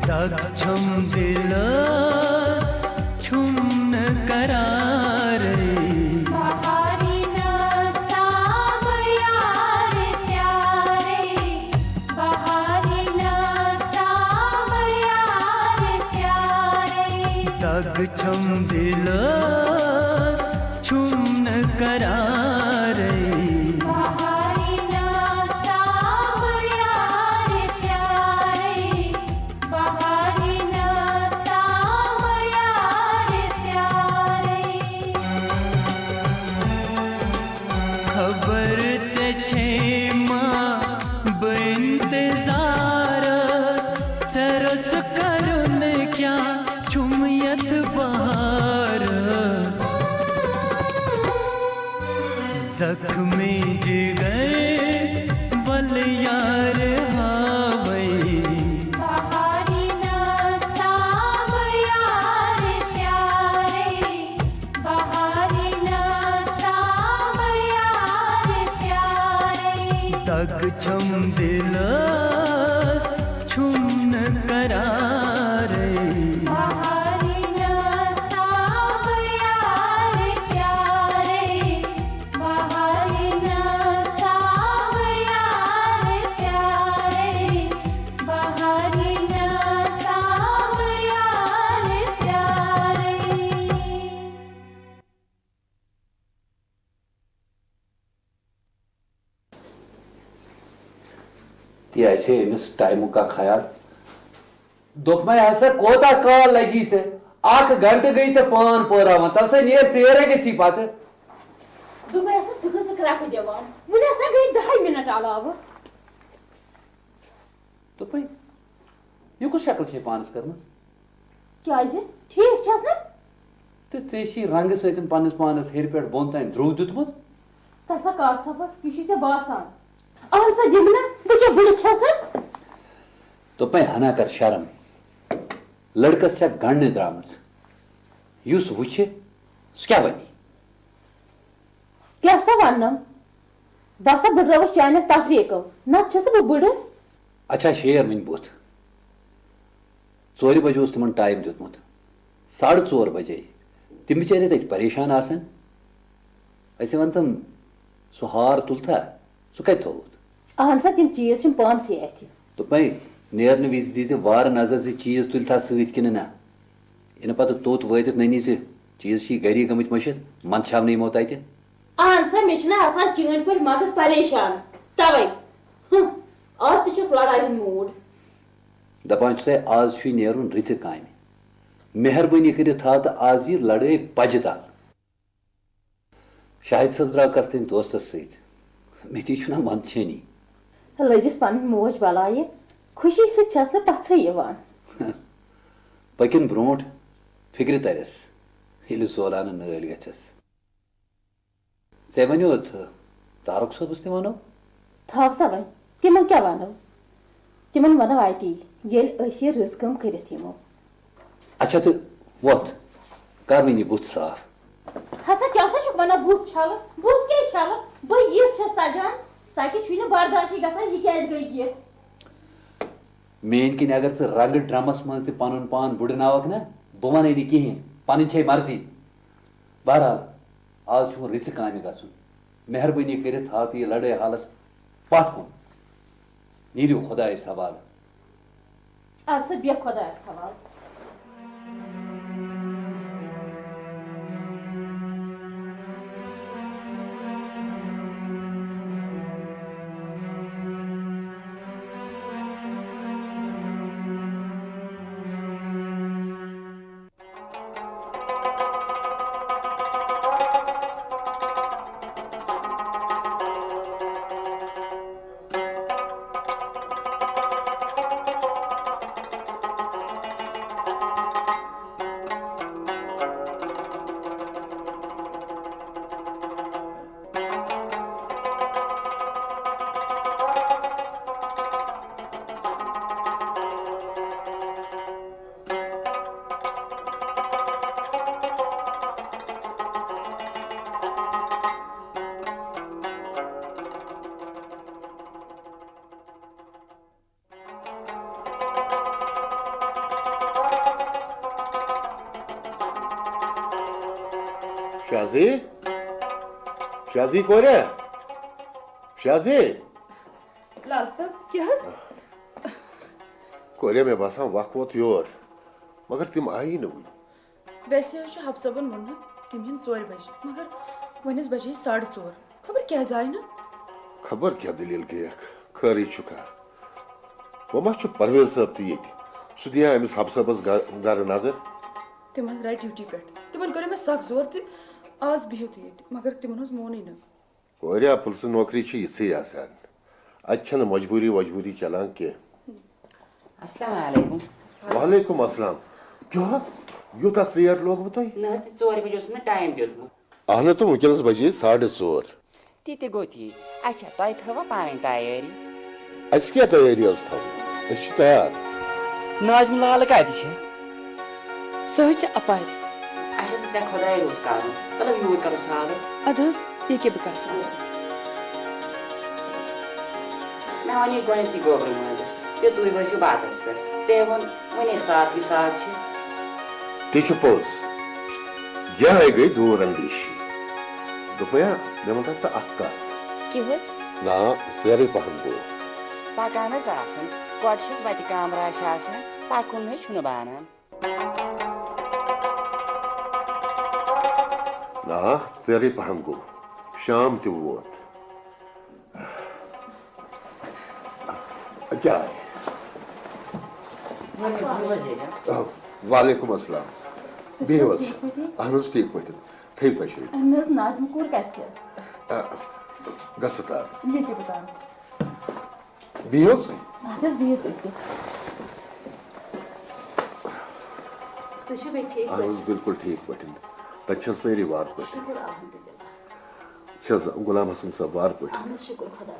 दक्षम दिलस छुम करारे बहारी नस्ताम यार प्यारे बहारी नस्ताम यार प्यारे दक्षम दिलस छुम करारे बहारी नस्ताम यार प्यारे बहारी नस्ताम यार प्यारे खबर छेमा बेंतजारस सरस करुन क्या छुमयत बहारस जख्मे जिगर बल यार हावई बहारी नस्ताम यार प्यारे बहारी नस्ताम यार प्यारे दक्षम दिलस छुम करारे बहारी नस्ताम यार प्यारे बहारी नस्ताम यार प्यारे बहारी नस्ताम यार प्यारे ती ऐसे अमिस टाइम का ख्याल दोपमे हसा कोता काल लगी से 8 घंटे गई से पान पोरावन तल से नेर चेरे गसी पाते दोपमे हसा सुख राख दिवान मुने हसा गई 10 मिनट अलावा तो भाई ये कुछ शक्ल छे पानस करमस क्या जे ठीक छस ना ते चेशी रंग सतन पानस पानस हेर पेट बोन तान द्रू दुतमुत तसा का सब किसी से बासान और सा जिमना बे क्या बुल छस तो भाई हना कर शर्म लड़कस छा गण द्रामस युस वुछे क्या बनी क्या सा वन्नम बसा बडरव चाने तफरीक न छस बे बड अच्छा शेर वन बुत 4 बजे उस तिमन टाइम दितमुत 4:30 बजे तिम बिचारे तक परेशान आसन ऐसे वन तम सुहार तुलता सु कत थोत अहन सा तिम चीज छिन पान से अथि तो भाई नेरन विज दीजे वार नजर से चीज तुलता सत कि ना इन पत तोत वत ननी से चीज छी गरी गमित मशित मन छावनी मोत आते अहन सा मिशना आसान चीन पर मगस परेशान तवै आज तिचुस लड़ाई मूड दपान से आज छु नेरुन रिच काम मेहरबानी कर था तो आज ये लड़ाई पजताल शाहिद सब द्राव कस्तन दोस्तस सत मे ना मन छेनी लजिस पन मोज बलाय खुशी से छस पथ यवान पकिन ब्रोट फिक्र तरस ये सोलान नल गस ऐ वो तारुक सबस ते वनो थाव सा वन तिमन क्या वनो तिमन वनो आती ये रस कम करित यमो अच्छा तो वोत कर वन बुत साफ हसा क्या सा छु वना बुत छाल के छाल ब ये छ सजान ताकि छु न बर्दाश्त गसन ये कैस गई ये मेन किन अगर से रंग ड्रामस मज ते पन पान बुड़नावक ना बह वन कहें पन छे मर्जी बहरहाल आज छु रिच काम गसन मेहरबानी कर हाथ ये लड़ाई हालस पट कुन नीरु खुदा हवाल आज से बे खुदा हवाल शाजी शाजी कोरे शाजी लाल साहब क्या कोरे में बसान वक्त वोत योर मगर तिम आई न वैसे हब सबन वोनमुत तिम हिन 4 बजे मगर वनिस बजे 4:30 खबर क्या जाए ना खबर क्या दलील गयक खरी चुका वो मा परवेज साहब ती सह दिया अमिस हब सबस गर नजर तिम राय ड्यूटी पे तिमन कर सख जोर त आज बिहो त मगर तिमन मोन न कोरिया पुलिस नौकरी इसे आसान अच्छा मजबूरी वजबूरी चलान के अस्सलाम वालेकुम वालेकुम अस्सलाम क्या यूता चेयर लोग तुम न 4 बजे ना टाइम दियुतमुत अहन तो वनकस बजे 4:30 ती गो ठी अच्छा तय थवा पानी तैयारी अस क्या तैयारी थो तैयार नाज़म लाल कत सह अपार अच्छा ते खुदाय रूट कर मतलब यूर कर साल अद ये क्या बह कर मैं वनी गोनी गोबर मलिस ते तुम बसो बातस पे ते वन वनी साथ ही साथ ती पोज यह गई दूर अंदेशी दोपया मे वन सा अक्का किस ना सेरे पहन गो पकान आसन गोडस वत कामराश आसन पकुन मे छुन बानान ना सेरे पहन गो शाम ते वोत क्या वालेकुम अस्सलाम बेहस अहन ठीक पे थी तशरीफ नाज़म कोर कत गसतार ये क्या बता बेहस बिहो तुम ठीक अहन बिल्कुल ठीक पे तक सारी वार पे शुक्र अल्हम्दुलिल्लाह गुलाम हसन साहब वार पे शुक्र खुदा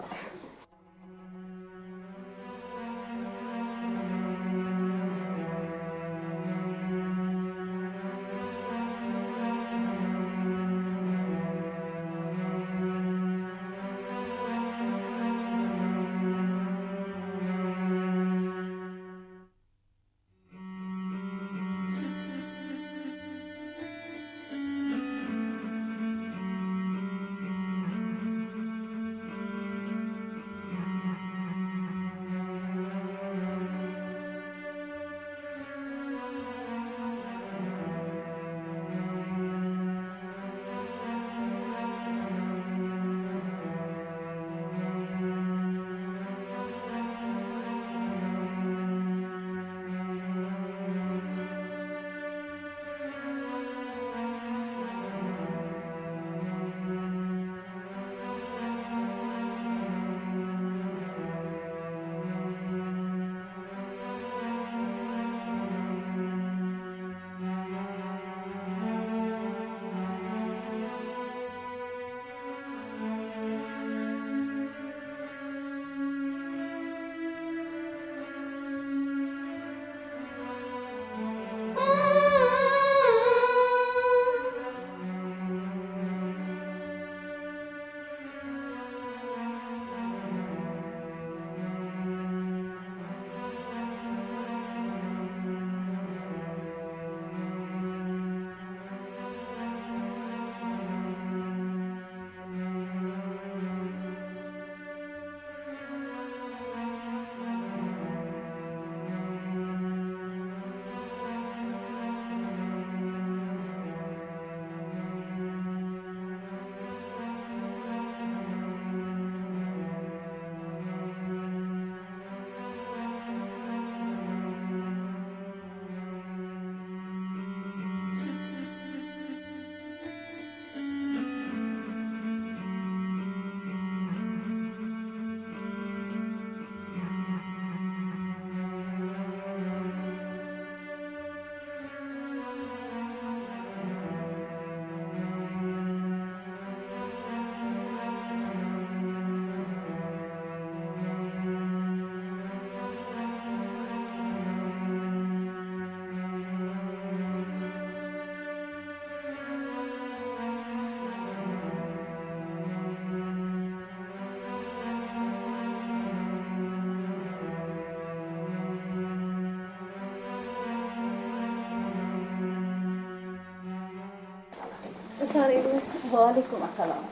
वालेकुम अस्सलाम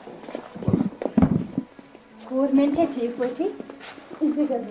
गवर्नमेंट है ठीक पटी जगह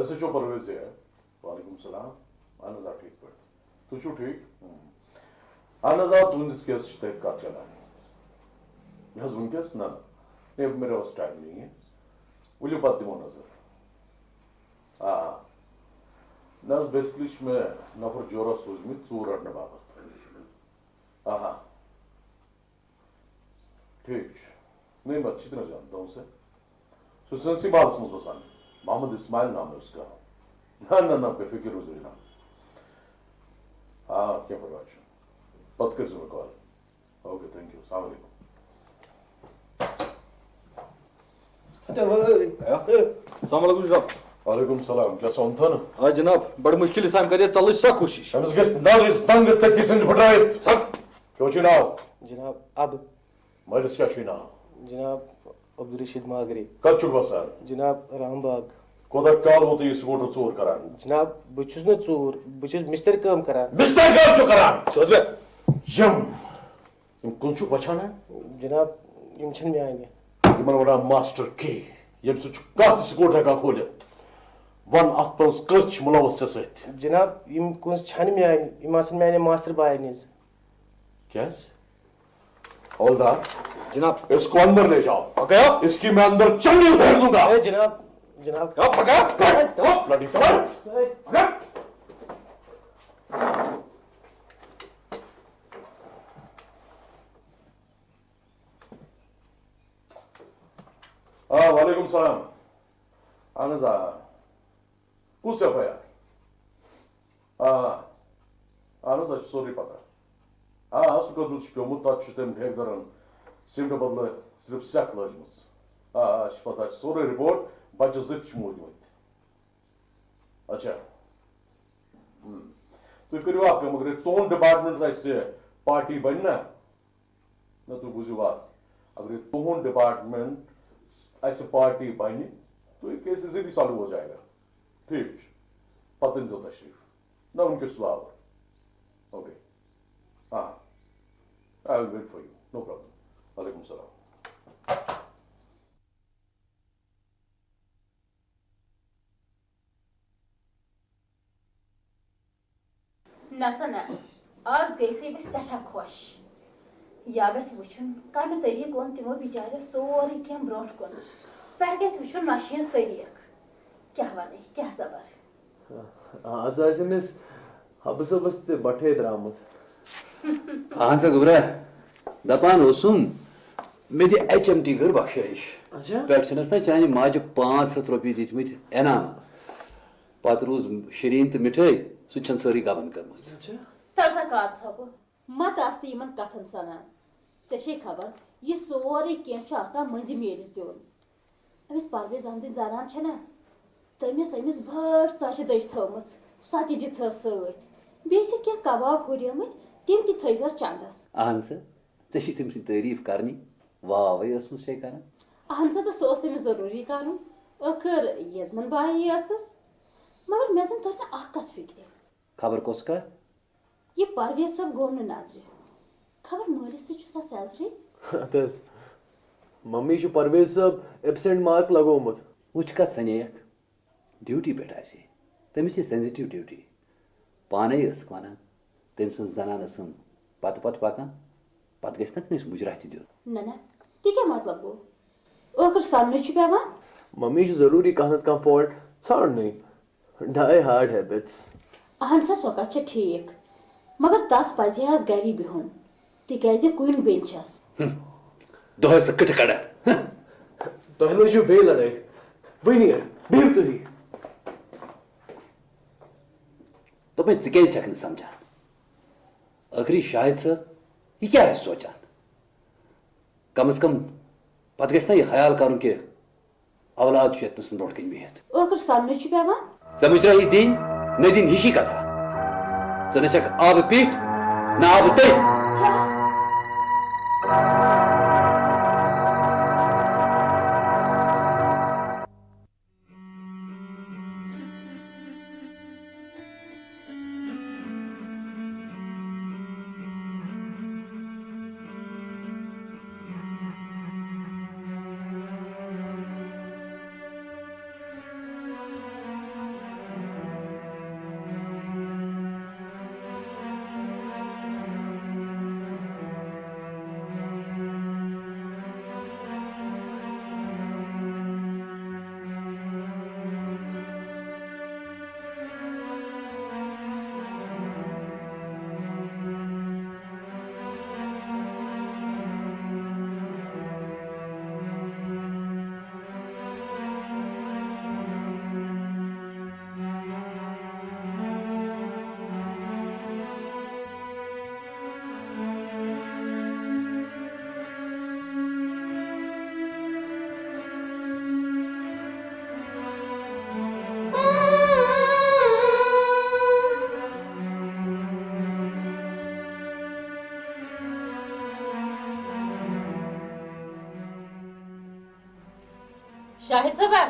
SHO परवेज है वालेकुम सलाम अहन आ ठीक पे तुझु ठीक अहन आ तुंदिस केस तहकीकात चलान यह वनकस ना मेरे पास टाइम नहीं है वलियो पत दिमो नजर नज बेसिकली में नफर जोरा सोजमित चूर रटने बाबत ठीक नहीं मैं अच्छी तरह जानता हूँ उसे सुसंसी बात समझ बसान मोहम्मद इस्माइल नाम है उसका ना बेफिक्र हो जाए ना हाँ क्या परवाह पत कर सुबह कॉल ओके थैंक यू अस्सलाम वालेकुम वालेकुम सलाम क्या सौन था ना हाँ जनाब बड़ मुश्किल से हम करिए चल सा कोशिश अमिस गस नाल इस संग तक सिंध फटायत सब क्यों चुनाव जनाब अब मजलिस क्या चुनाव जनाब अब्दुल रशीद मागरी कब चुक बसार जनाब रामबाग कोदा काल वो तो ये स्कूटर चोर करान जनाब बुचुस न चोर बुचुस मिस्टर काम करान मिस्टर काम चो करान सोद यम कुन चुक बचाना जनाब यम छन में आएंगे यमन वडा मास्टर के यम सु कत स्कूटर का खोलित वन अत पर कच मुलवस सत जनाब यम कुन छन में आएंगे इमासन में आने मास्टर बाय नीज क्या हौलदार जनाब इसको अंदर ले जाओ ओके इसकी मैं अंदर चंडी उधेड़ दूंगा जनाब जनाब ब्लडी फेलो वालेकुम सलाम अहन कुस FIR अहन सोरी पता सह कदल प्योमुत तक तम ठेकदारन सिमट बदल सिर्फ सेक लजम पता सोरे रिपोर्ट बच्चे जत मोदमत अच्छा तुम करो आप कम अगर तुम डिपार्टमेंट पार्टी बन ना तुम बुझो बात अगर तुम डिपार्टमेंट पार्टी बन तो ये केस इजीली सॉल्व हो जाएगा ठीक पतन जो तशरीफ ना उनके स्वावर ओके हाँ I will wait for you no problem वालेकुम सलाम नसना आज गई से बस सठा खुश या गस वुचुन कम तरीक ओन तिमो बिचारे सोरी क्या ब्रोट कोन पर गस वुचुन नशियस तरीक क्या वने क्या जबर आज आसमिस हबसबस ते बठे द्रामत अहन सा गुबरा दपान ओसुम मे दि HMT घर बख्शाइश अच्छा पेटनस ना चाहे माज 500 रुपये दितमित एनाम पत रोज शरीन तो मिठाई सुचन सारी गवन करमत अच्छा तलसा कार सब मत आस्ती यमन कथन सनान ते खबर ये सोरे क्या मंजि मेलिस दिन अमिस परवेज अहमदिन जानान छना तमिस अमिस भट चशे दश थमस सो ति दिथस सत बेस क्या कबाब हुरियमत तिम ति थवस चंदस अहन सा चे तम तारीफ करनी वाह वही ऊसमस कर अहन सा तो सोस तमिस जरूरी करुन अखर यजमन बाई असस मगर मे जन तर अख कत फिक्र खबर कस का ये परवेज सब गोम नजर खबर मालिस से सजरे तस मम्मी छु परवेज सब एब्सेंट मार्क लगोमुत वुच का सनेक ड्यूटी पे आसे तमिस सेंसिटिव ड्यूटी पाने वन तम सज जनान पत पकान पत गस ना कस मुजराह दिन ना ती क्या मतलब गो ओखर सामने पेवान मम्मी छु जरूरी कह कह फॉल्ट छाड़ने डाई हार्ड हैबिट्स अहन सा सो कत ठीक मगर तस पजे गरी बिहुन तिकाज कुन बेन छस दोह से कट कड़ा तो लजु बे लड़ाई वही बीर तुही तो मैं क्या सकन समझान आखिरी शायद सर ये क्या है सोचान कम से कम पत गस ना ये ख्याल कर कि औलाद यतनस ब्रोट कन बिहत ओखर सामने पेवान समुद्रा ही दिन न दिन हिशी कथा चक आब पीठ न आब तय शाहिद साहबा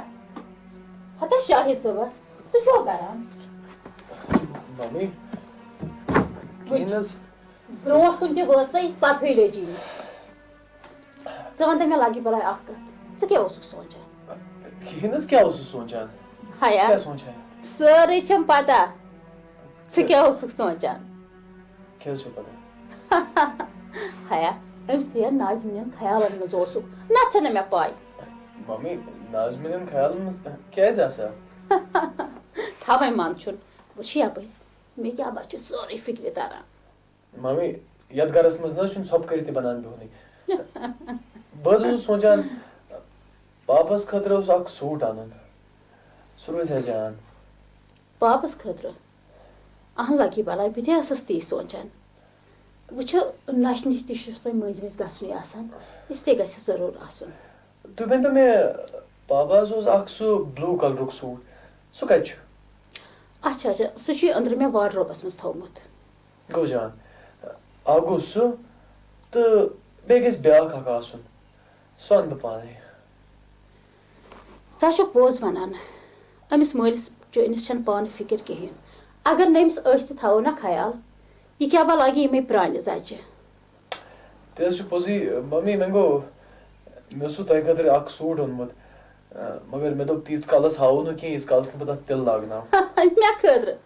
हता शाहिद साहबा स क्या करान मम्मी किनस ब्रोट कुन ते गसै पाथै लेजी ज़वन मे लगी बलाय अख कत स क्या ओसुक सोचन किनस क्या ओसुक सोचन हाया क्या सोचा सारे छम पता स क्या ओसुक सोचन क्या सो पता हाया से नाज़मिन ख्यालन मज ओसुक ना छन मे पाय मम्मी नाज़मिन ख्यालन क्या आसा थावे मान छुन वशिया पे मे क्या बात सारे फिक्र तारा मम्मी यद गरस मज न छुन सब करते बनान बिहोनी बस सोचान पापस खतर उस अख सूट आनन सु रोज है जान पापस खतर अहन लगी बलाय बिथे असस्ती सोचान वुचो नशनि तिशो मज मज गसुनी आसान इससे गस जरूर आसन तु बेन तो मैं पापा उस अख सु ब्लू कलर सूट सु कछ अच्छा अच्छा सु छि अंदर में वार्डरोबस मज थौमुत गो जान आगो सु तो बेगस ब्याख अख आसन सु अन पाने सा पोज वनान अमिस मलिस चोनिस छन पान फिक्र कहें अगर नमिस अस्त थो ना ख्याल यह क्या बा लगे मे प्रान जचे तेज पोजी मम्मी मंगो मे सु तय खतर अख सूट ओनमुत मगर मे दोप तीस कालस हाउ न कि इस कालस पता तिल लागना मे खतर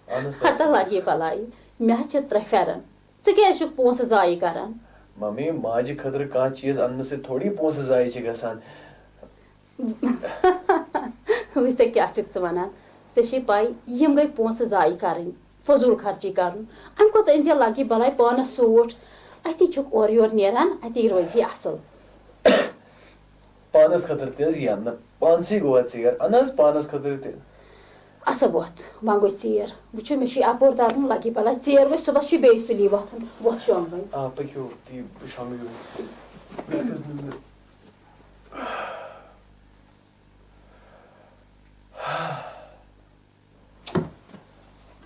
हता लगे बलाई मे छ त्रे फेरन स क्या छु पोस जाय करन मम्मी माज खतर का चीज अन्न से थोड़ी पोस जाय छ गसान वैसे क्या छु वनान से पाई यम गई पोस जाय करन फजूल खर्ची करन अम को इंजे लगी बलाई पान सूट अति छुक और योर नेरान अति रोजी असल पानस खतर तेज या न पानसी गो चेर अनस पानस खतर ते असा बहुत मांगो चेर वुचो मे अपोर दारन लगी बलाई चेर वो सुबह छि बे सुली वथन वथ शोन वई आ पक्यो ती शामिल बिकॉज़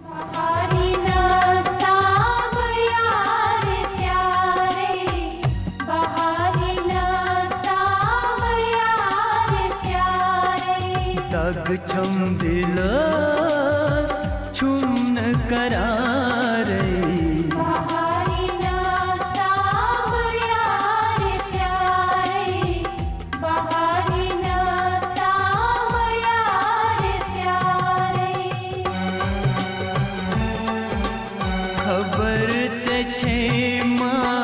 बहारी नाश्ता यार प्यारे बहारी नाश्ता यार प्यारे तग छम दिलस छुम करार बहारी नाश्ता यार प्यारे बहारी नाश्ता यार प्यारे खबर छे माँ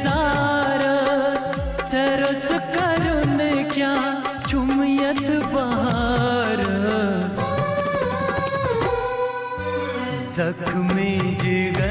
इंतजारस सरस करुन क्या छुमियत बहारस जख्मे जिगर